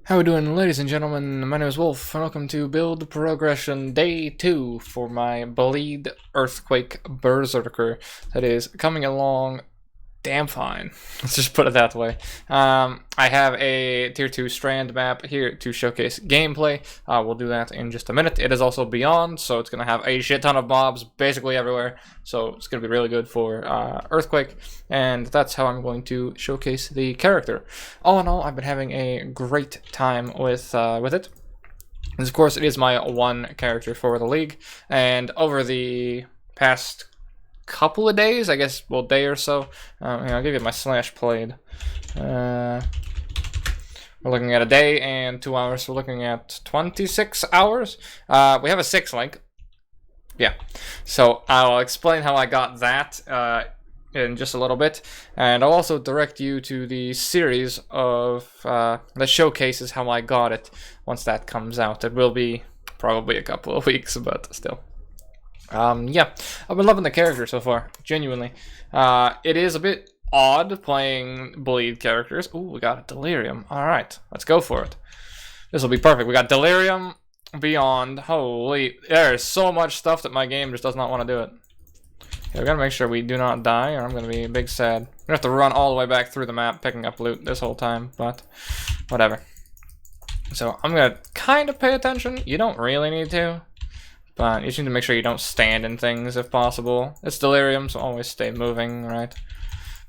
How we doing, ladies and gentlemen? My name is Wolf, and welcome to Build Progression Day 2 for my Bleed Earthquake Berserker that is coming along damn fine. Let's just put it that way. I have a Tier 2 Strand map here to showcase gameplay. We'll do that in just a minute. It is also Beyond, so it's going to have a shit ton of mobs basically everywhere. So it's going to be really good for Earthquake, and that's how I'm going to showcase the character. All in all, I've been having a great time with it. And of course, it is my one character for the league, and over the past couple of days, I guess, well, day or so. I'll give you my slash played. We're looking at a day and 2 hours. We're looking at 26 hours. We have a 6 link. Yeah. So I'll explain how I got that in just a little bit. And I'll also direct you to the series of that showcases how I got it once that comes out. It will be probably a couple of weeks, but still. Yeah, I've been loving the character so far, genuinely. It is a bit odd playing bleed characters. Ooh, we got a Delirium. Alright, let's go for it. This will be perfect. We got Delirium, Beyond. Holy, there's so much stuff that my game just does not want to do it. Okay, we gotta make sure we do not die, or I'm gonna be big sad. I'm gonna have to run all the way back through the map picking up loot this whole time, but whatever. So I'm gonna kind of pay attention. You don't really need to. But you just need to make sure you don't stand in things if possible. It's Delirium, so always stay moving, right?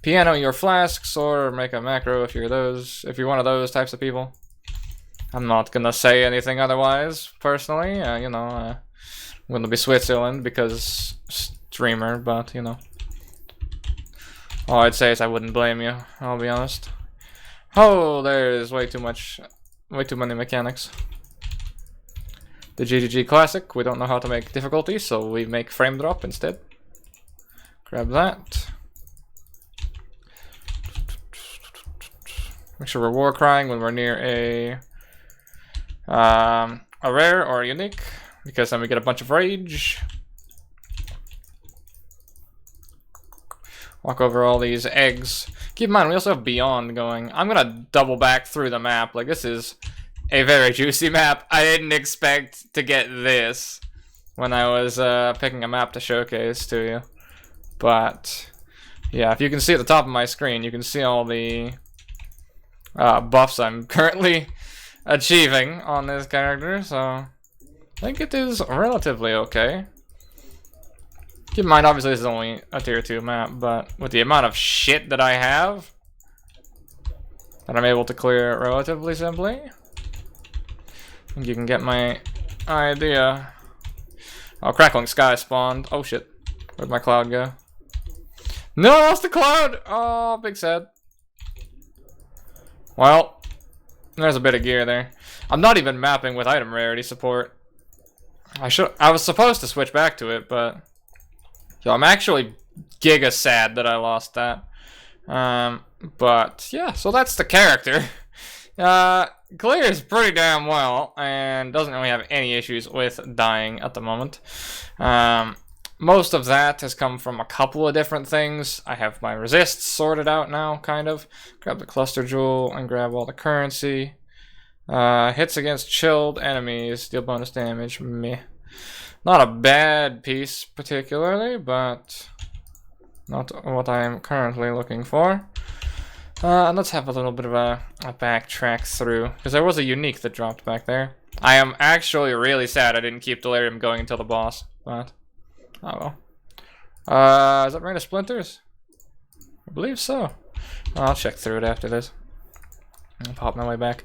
Piano your Flasks, or make a macro if you're one of those types of people. I'm not gonna say anything otherwise, personally. I'm gonna be Switzerland because streamer, but all I'd say is I wouldn't blame you. I'll be honest. Oh, there's way too many mechanics. The GGG Classic, we don't know how to make difficulty, so we make frame drop instead. Grab that. Make sure we're war crying when we're near a rare or a unique, because then we get a bunch of rage. Walk over all these eggs. Keep in mind, we also have Beyond going. I'm gonna double back through the map. Like, this is a very juicy map. I didn't expect to get this when I was picking a map to showcase to you. But yeah, if you can see at the top of my screen, you can see all the buffs I'm currently achieving on this character. So I think it is relatively okay. Keep in mind, obviously this is only a tier 2 map, but with the amount of shit that I have, that I'm able to clear relatively simply, I think you can get my idea. Oh, Crackling Sky spawned. Oh shit. Where'd my cloud go? No, I lost the cloud! Oh, big sad. Well, there's a bit of gear there. I'm not even mapping with item rarity support. I was supposed to switch back to it, but yo, I'm actually giga sad that I lost that. But yeah, so that's the character. Clears pretty damn well and doesn't really have any issues with dying at the moment. Most of that has come from a couple of different things. I have my resists sorted out now, kind of. Grab the cluster jewel and grab all the currency. Hits against chilled enemies, deal bonus damage. Meh. Not a bad piece particularly, but not what I am currently looking for. And let's have a little bit of a backtrack through, because there was a unique that dropped back there. I am actually really sad I didn't keep Delirium going until the boss, but oh well. Is that Rain of Splinters? I believe so. I'll check through it after this. I'll pop my way back.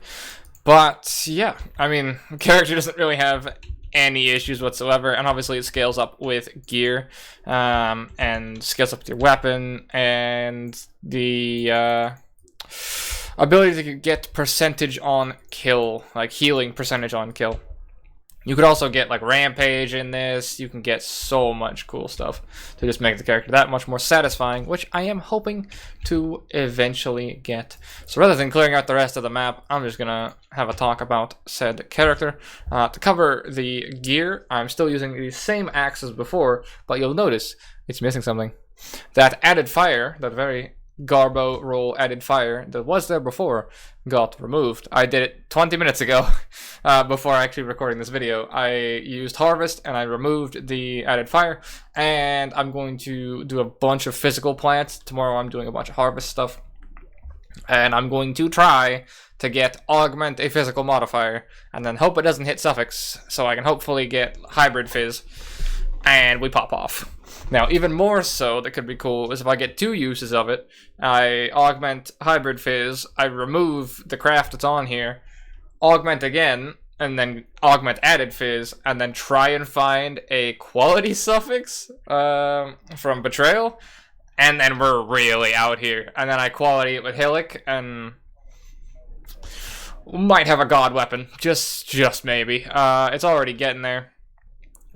But yeah, I mean, the character doesn't really have any issues whatsoever, and obviously it scales up with gear, and scales up with your weapon, and the ability to get percentage on kill, like healing percentage on kill. You could also get like Rampage in this. You can get so much cool stuff to just make the character that much more satisfying, which I am hoping to eventually get. So rather than clearing out the rest of the map, I'm just gonna have a talk about said character. To cover the gear, I'm still using the same axe as before, but you'll notice it's missing something. That added fire, that very Garbo roll added fire that was there before got removed. I did it 20 minutes ago before actually recording this video. I used harvest and I removed the added fire, and I'm going to do a bunch of physical plants. Tomorrow I'm doing a bunch of harvest stuff, and I'm going to try to get augment a physical modifier and then hope it doesn't hit suffix, so I can hopefully get hybrid fizz and we pop off. Now, even more so, that could be cool, is if I get 2 uses of it, I augment Hybrid Fizz, I remove the craft that's on here, augment again, and then augment Added Fizz, and then try and find a quality suffix from Betrayal, and then we're really out here. And then I quality it with Hillock, and might have a god weapon, just maybe. It's already getting there.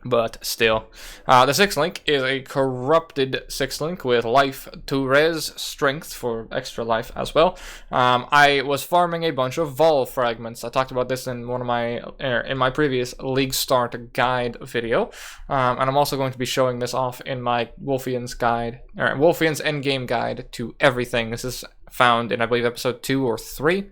But still. The 6th link is a corrupted 6th link with life to res, strength for extra life as well. I was farming a bunch of vol fragments. I talked about this in one of my previous League Start guide video. And I'm also going to be showing this off in my Wolfian's guide, or Wolfian's endgame guide to everything. This is found in, I believe, episode 2 or 3.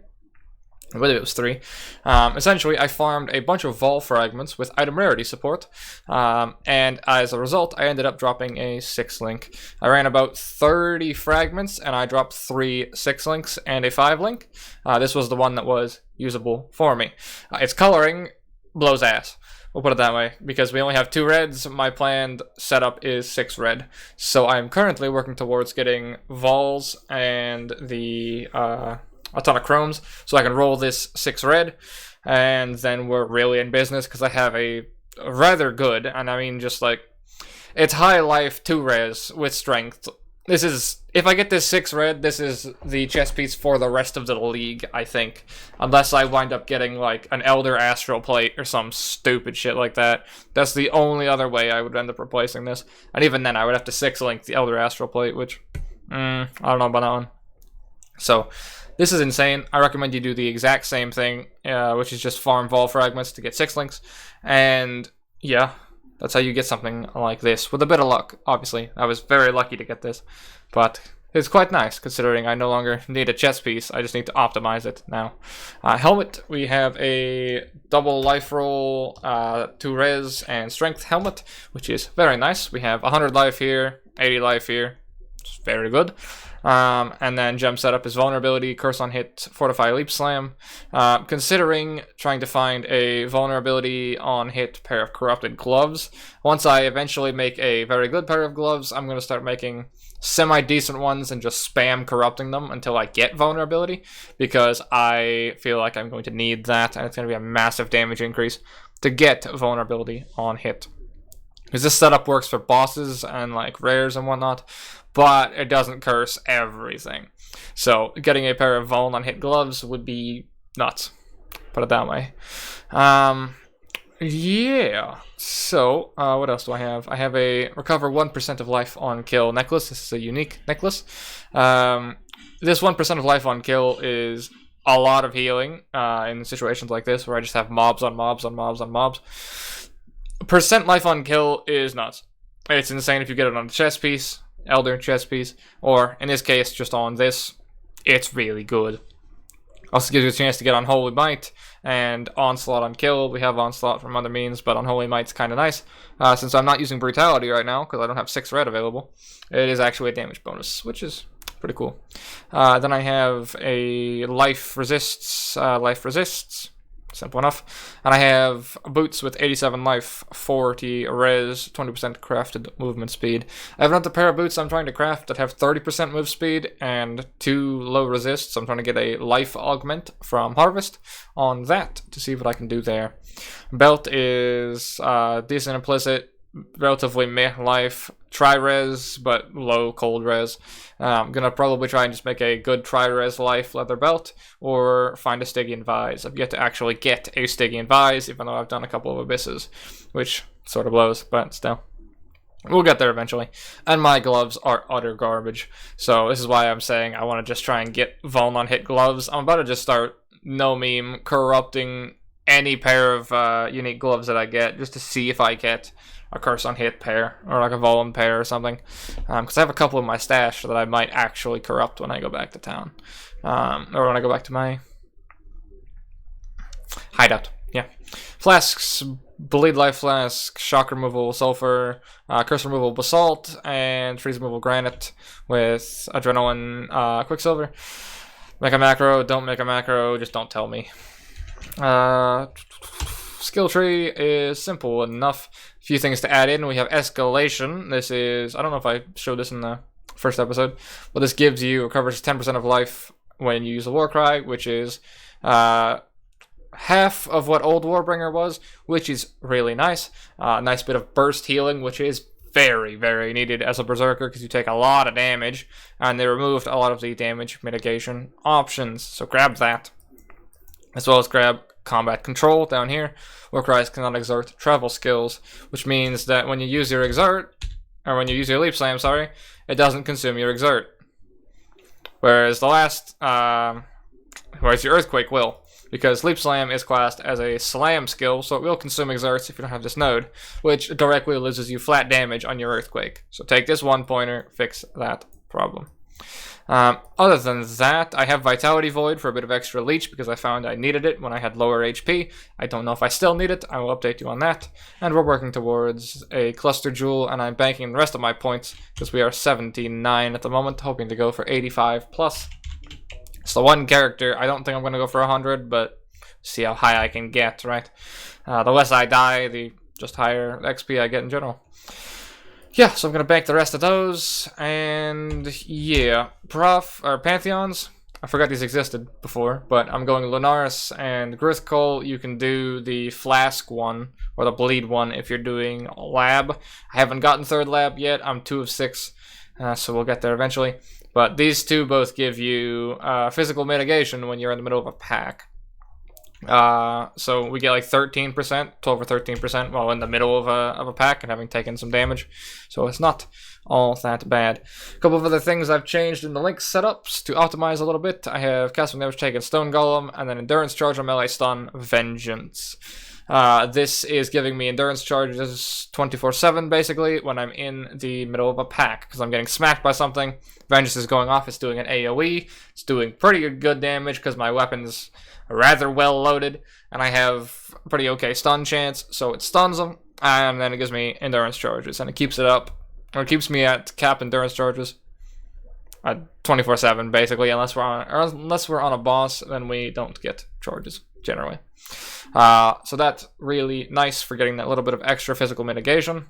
I believe it was 3. Essentially, I farmed a bunch of vol fragments with item rarity support, and as a result, I ended up dropping a 6 link. I ran about 30 fragments, and I dropped 3 6 links and a 5 link. This was the one that was usable for me. Its coloring blows ass. We'll put it that way, because we only have 2 reds. My planned setup is 6 red. So I'm currently working towards getting vols and the a ton of chromes, so I can roll this 6 red, and then we're really in business, because I have a rather good, and I mean just like, it's high life 2 res with strength. This is, if I get this 6 red, this is the chess piece for the rest of the league, I think. Unless I wind up getting like an Elder Astral Plate or some stupid shit like that. That's the only other way I would end up replacing this. And even then I would have to 6 link the Elder Astral Plate, which, I don't know about that one. So, this is insane. I recommend you do the exact same thing, which is just farm vol fragments to get 6 links. And yeah, that's how you get something like this. With a bit of luck, obviously. I was very lucky to get this. But it's quite nice, considering I no longer need a chess piece. I just need to optimize it now. Helmet, we have a double life roll, 2 res, and strength helmet, which is very nice. We have 100 life here, 80 life here. It's very good. And then gem setup is vulnerability, curse on hit, fortify, leap slam. Considering trying to find a vulnerability on hit pair of corrupted gloves. Once I eventually make a very good pair of gloves, I'm going to start making semi-decent ones and just spam corrupting them until I get vulnerability, because I feel like I'm going to need that, and it's going to be a massive damage increase to get vulnerability on hit. Because this setup works for bosses and like rares and whatnot, but it doesn't curse everything. So getting a pair of Vuln on hit gloves would be nuts. Put it that way. Yeah. So what else do I have? I have a recover 1% of life on kill necklace. This is a unique necklace. This 1% of life on kill is a lot of healing in situations like this where I just have mobs on mobs on mobs on mobs. Percent life on kill is nuts. It's insane if you get it on the chess piece, Elder chess piece, or in this case, just on this. It's really good. Also gives you a chance to get Unholy Might and Onslaught on kill. We have Onslaught from other means, but Unholy Might's kind of nice. Since I'm not using Brutality right now, because I don't have 6 red available, it is actually a damage bonus, which is pretty cool. Then I have a Life Resists, simple enough. And I have boots with 87 life, 40 res, 20% crafted movement speed. I have another pair of boots I'm trying to craft that have 30% move speed and 2 low resists. I'm trying to get a life augment from Harvest on that to see what I can do there. Belt is decent implicit, relatively meh life, tri-res, but low cold res. I'm gonna probably try and just make a good tri-res life leather belt, or find a Stygian Vise. I've yet to actually get a Stygian Vise, even though I've done a couple of abysses, which sort of blows, but still. We'll get there eventually. And my gloves are utter garbage, so this is why I'm saying I want to just try and get Vuln on hit gloves. I'm about to just start, no meme, corrupting any pair of unique gloves that I get, just to see if I get a curse on hit pair, or like a Volan pair or something. Because I have a couple in my stash that I might actually corrupt when I go back to town. Or when I go back to my hideout. Yeah. Flasks, Bleed Life Flask, Shock Removal Sulfur, Curse Removal Basalt, and Freeze Removal Granite with Adrenaline Quicksilver. Make a macro, don't make a macro, just don't tell me. Skill tree is simple enough. A few things to add in. We have Escalation. This is, I don't know if I showed this in the first episode, but this gives you, recovers 10% of life when you use a Warcry, which is half of what old Warbringer was, which is really nice. Nice bit of burst healing, which is very, very needed as a Berserker because you take a lot of damage, and they removed a lot of the damage mitigation options, so grab that. As well as grab Combat Control down here. Warcries cannot exert travel skills, which means that when you use your exert, or when you use your Leap Slam, sorry, it doesn't consume your exert. Whereas the last, whereas your Earthquake will. Because Leap Slam is classed as a slam skill, so it will consume exerts if you don't have this node, which directly loses you flat damage on your Earthquake. So take this 1-pointer, fix that problem. Other than that, I have Vitality Void for a bit of extra leech because I found I needed it when I had lower HP. I don't know if I still need it. I will update you on that. And we're working towards a Cluster Jewel, and I'm banking the rest of my points because we are 79 at the moment, hoping to go for 85 plus. It's the one character. I don't think I'm going to go for 100, but see how high I can get, right? The less I die, the just higher XP I get in general. Yeah, so I'm going to bank the rest of those, and yeah, Pantheons, I forgot these existed before, but I'm going Lunaris and Grithcole. You can do the Flask one, or the Bleed one if you're doing lab. I haven't gotten third lab yet, I'm 2 of 6, so we'll get there eventually. But these two both give you physical mitigation when you're in the middle of a pack. So we get like 13%, 12 or 13% while in the middle of a pack and having taken some damage. So it's not all that bad. A couple of other things I've changed in the link setups to optimize a little bit. I have casting damage taken Stone Golem, and then Endurance Charge on melee stun Vengeance. This is giving me endurance charges 24/7 basically when I'm in the middle of a pack because I'm getting smacked by something. Vengeance is going off, it's doing an AoE, it's doing pretty good damage because my weapon's rather well loaded and I have a pretty okay stun chance, so it stuns them and then it gives me endurance charges and it keeps it up, or it keeps me at cap endurance charges at 24/7 basically, unless we're on a boss, then we don't get charges generally. So that's really nice for getting that little bit of extra physical mitigation,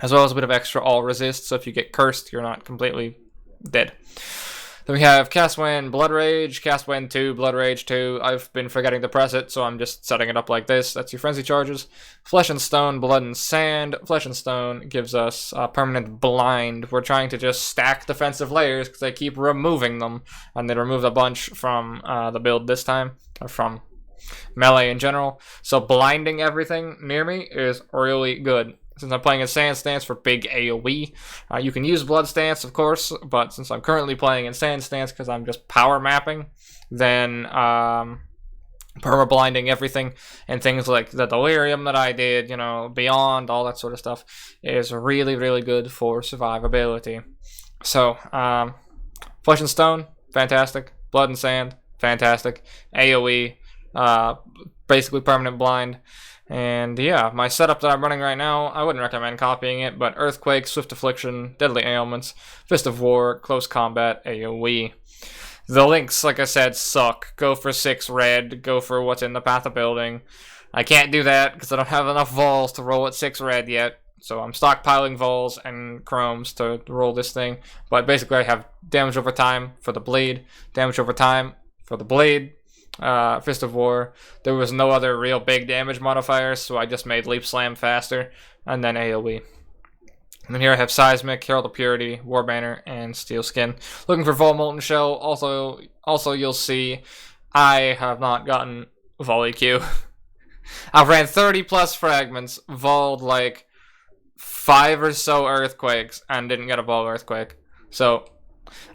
as well as a bit of extra all resist, so if you get cursed, you're not completely dead. Then we have Cast When Blood Rage, Cast When 2, Blood Rage 2. I've been forgetting to press it, so I'm just setting it up like this. That's your frenzy charges. Flesh and Stone, Blood and Sand. Flesh and Stone gives us permanent blind. We're trying to just stack defensive layers because they keep removing them, and they removed a bunch from the build this time, or from melee in general. So blinding everything near me is really good. Since I'm playing in Sand Stance for big AoE, you can use Blood Stance, of course, but since I'm currently playing in Sand Stance because I'm just power mapping, then perma-blinding everything and things like the Delirium that I did, you know, Beyond, all that sort of stuff, is really, really good for survivability. So, Flesh and Stone, fantastic. Blood and Sand, fantastic. AoE, basically permanent blind. And yeah, my setup that I'm running right now, I wouldn't recommend copying it, but Earthquake, Swift Affliction, Deadly Ailments, Fist of War, Close Combat, AoE. The links, like I said, suck. Go for 6 red, go for what's in the path of building. I can't do that because I don't have enough vols to roll at 6 red yet, so I'm stockpiling vols and chromes to roll this thing. But basically I have damage over time for the bleed, damage over time for the bleed, Fist of War. There was no other real big damage modifiers, so I just made Leap Slam faster, and then AoE. And then here I have Seismic, Herald of Purity, War Banner, and Steel Skin. Looking for Vol Molten Shell. Also you'll see I have not gotten Vol EQ. I've ran 30 plus fragments, Vol'd like 5 or so Earthquakes, and didn't get a Vol Earthquake. So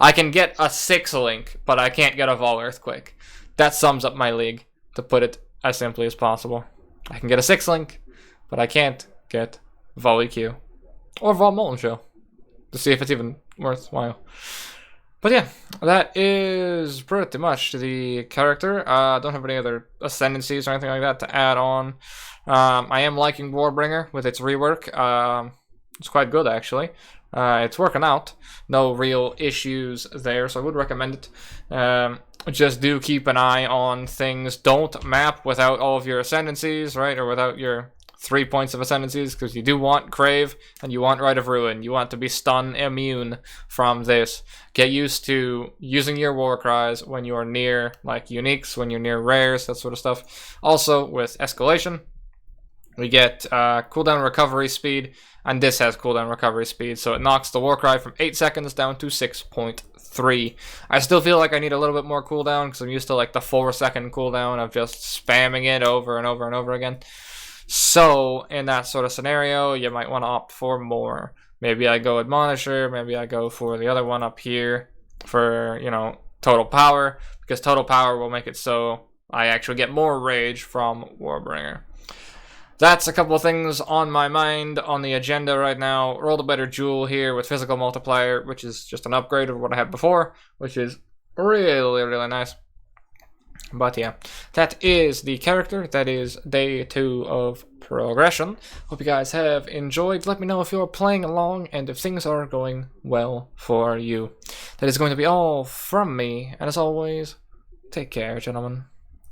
I can get a 6 link, but I can't get a Vol Earthquake. That sums up my league, to put it as simply as possible. I can get a 6 link, but I can't get VolEQ. Or Vol Molten Shell. To see if it's even worthwhile. But yeah, that is pretty much the character. I don't have any other ascendancies or anything like that to add on. I am liking Warbringer with its rework. It's quite good, actually. It's working out. No real issues there, so I would recommend it. Just do keep an eye on things. Don't map without all of your ascendancies, right? Or without your 3 points of ascendancies, because you do want Crave and you want Rite of Ruin. You want to be stun immune from this. Get used to using your war cries when you are near like uniques, when you're near rares, that sort of stuff. Also with escalation, we get cooldown recovery speed, and this has cooldown recovery speed, so it knocks the Warcry from 8 seconds down to 6.3. I still feel like I need a little bit more cooldown, because I'm used to like the 4-second cooldown of just spamming it over and over and over again. So, in that sort of scenario, you might want to opt for more. Maybe I go Admonisher, maybe I go for the other one up here for, you know, Total Power, because Total Power will make it so I actually get more rage from Warbringer. That's a couple of things on my mind on the agenda right now. Roll the Better Jewel here with Physical Multiplier, which is just an upgrade of what I had before, which is really, really nice. But yeah, that is the character. That is day 2 of progression. Hope you guys have enjoyed. Let me know if you're playing along and if things are going well for you. That is going to be all from me. And as always, take care, gentlemen.